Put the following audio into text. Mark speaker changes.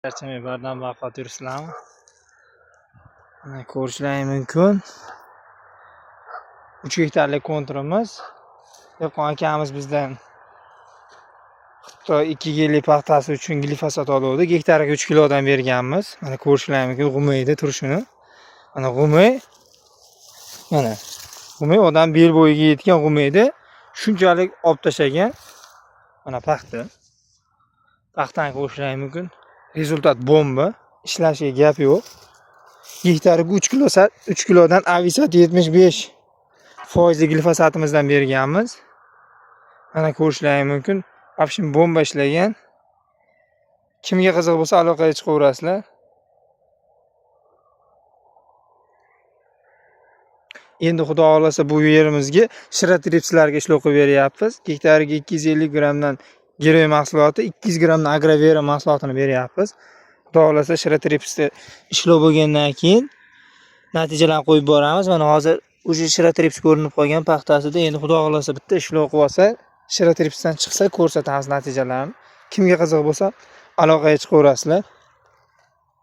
Speaker 1: Charchamay bardam vaqt yuribsizlarmi? Mana ko'rishlaring mumkin. 3 gektarlik konturimiz. Dehqon akamiz bizdan Xitoy 2 yillik paxtasi uchun glifosat oluvdi. Gektariga 3 kilodan berganmiz. Mana ko'rishlaring mumkin g'umayda turishini. Mana g'umay. Mana g'umay odam bel bo'yiga yetgan g'umayda shunchalik olib tashlagan. Mana paxta. Paxtani ko'rishlaring mumkin. Rezultat bomba. Ishlashiga gap yo'q. Gektariga 3 kilodan Avisat 75% glifosatimizdan berganmiz. Mana ko'rishlaring mumkin. Afshin bomba ishlagan. Kimga qiziq bo'lsa aloqaga chiqaverasizlar. Endi xudo xolasa bu yerimizga shiratripslarga ishlov qilib beryapmiz. Gektariga 250 gramdan Geroy mahsuloti, 200 gramdan Agrovera mahsulotini beryapmiz. Xudo xolasa shiratripsda ishlov bo'lgandan keyin natijalarni qo'yib boramiz. Mana hozir o'sha shiratrips ko'rinib qolgan paxtasida endi xudo xolasa bitta ishlov qilib olsa, shiratripsdan chiqsa ko'rsatamiz natijalarni. Kimga qiziq bo'lsa aloqaga chiqaverasizlar.